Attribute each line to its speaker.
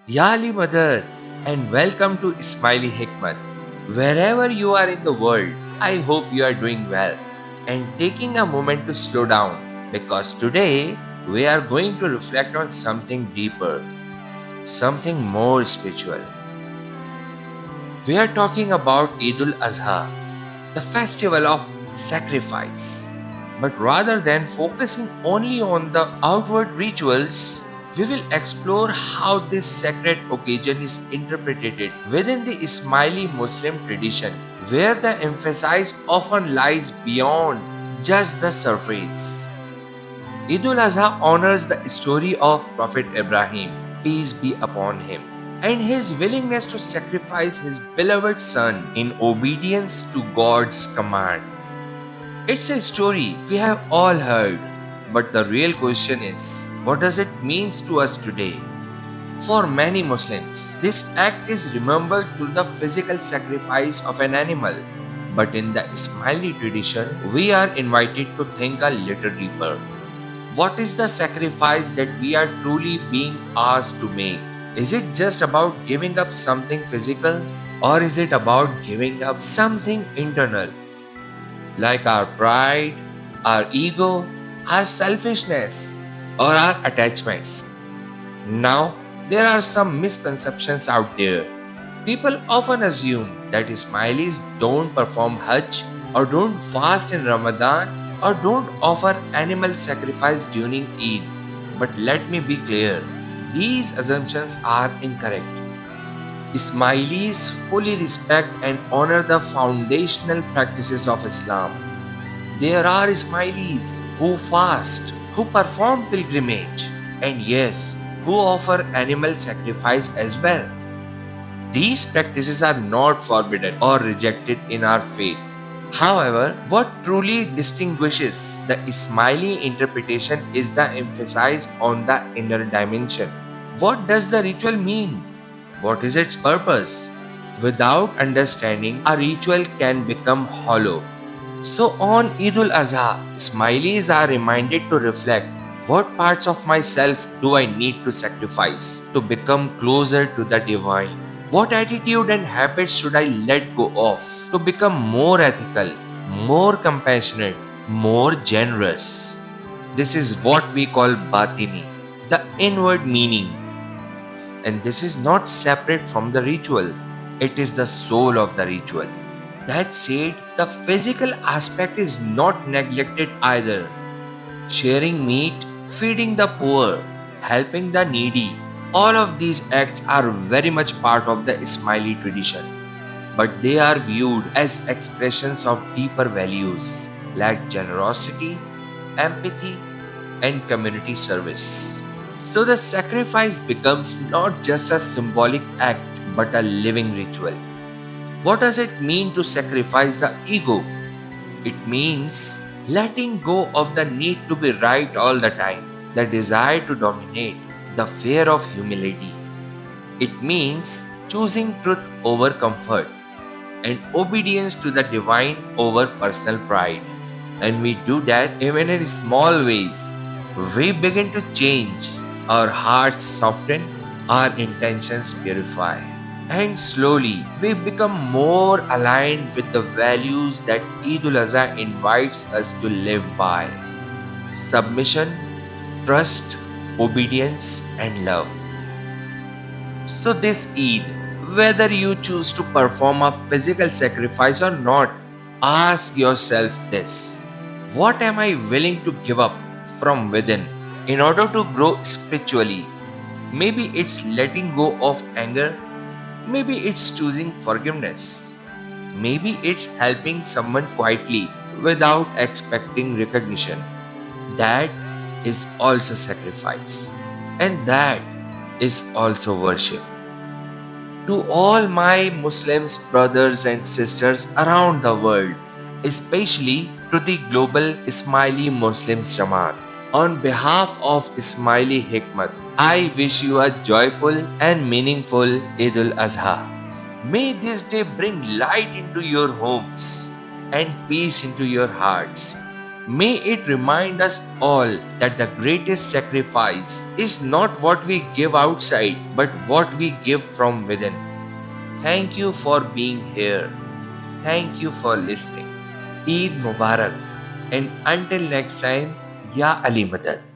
Speaker 1: Yali Mother, and welcome to Smiley Hikmat. Wherever you are in the world, I hope you are doing well and taking a moment to slow down because today we are going to reflect on something deeper, something more spiritual. We are talking about Eid ul Azha, the festival of sacrifice. But rather than focusing only on the outward rituals, we will explore how this sacred occasion is interpreted within the Ismaili Muslim tradition, where the emphasis often lies beyond just the surface. Eid ul Azha honors the story of Prophet Ibrahim, peace be upon him, and his willingness to sacrifice his beloved son in obedience to God's command. It's a story we have all heard, but the real question is what does it mean to us today? For many Muslims, this act is remembered through the physical sacrifice of an animal. But in the Ismaili tradition, we are invited to think a little deeper. What is the sacrifice that we are truly being asked to make? Is it just about giving up something physical, or is it about giving up something internal, like our pride, our ego, our selfishness, or our attachments? Now, there are some misconceptions out there. People often assume that Ismailis don't perform Hajj or don't fast in Ramadan or don't offer animal sacrifice during Eid. But let me be clear, these assumptions are incorrect. Ismailis fully respect and honor the foundational practices of Islam. There are Ismailis who fast, who perform pilgrimage, and yes, who offer animal sacrifice as well. These practices are not forbidden or rejected in our faith. However, what truly distinguishes the Ismaili interpretation is the emphasis on the inner dimension. What does the ritual mean? What is its purpose? Without understanding, a ritual can become hollow. So on Eid ul Azha, Ismailis are reminded to reflect what parts of myself do I need to sacrifice to become closer to the divine? What attitude and habits should I let go of to become more ethical, more compassionate, more generous? This is what we call Batini, the inward meaning. And this is not separate from the ritual, it is the soul of the ritual. That said, the physical aspect is not neglected either. Sharing meat, feeding the poor, helping the needy, all of these acts are very much part of the Ismaili tradition. But they are viewed as expressions of deeper values like generosity, empathy, and community service. So the sacrifice becomes not just a symbolic act but a living ritual. What does it mean to sacrifice the ego? It means letting go of the need to be right all the time, the desire to dominate, the fear of humility. It means choosing truth over comfort and obedience to the divine over personal pride. And we do that even in small ways. We begin to change, our hearts soften, our intentions purify. And slowly we become more aligned with the values that Eid ul Azha invites us to live by: submission, trust, obedience, and love. So, this Eid, whether you choose to perform a physical sacrifice or not, ask yourself this: what am I willing to give up from within in order to grow spiritually? Maybe it's letting go of anger. Maybe it's choosing forgiveness. Maybe it's helping someone quietly without expecting recognition. That is also sacrifice. And that is also worship. To all my Muslims brothers and sisters around the world, especially to the global Ismaili Muslims Jamaat, on behalf of Ismaili Hikmat, I wish you a joyful and meaningful Eid ul Azha. May this day bring light into your homes and peace into your hearts. May it remind us all that the greatest sacrifice is not what we give outside, but what we give from within. Thank you for being here. Thank you for listening. Eid Mubarak. And until next time, Ya Ali Madad.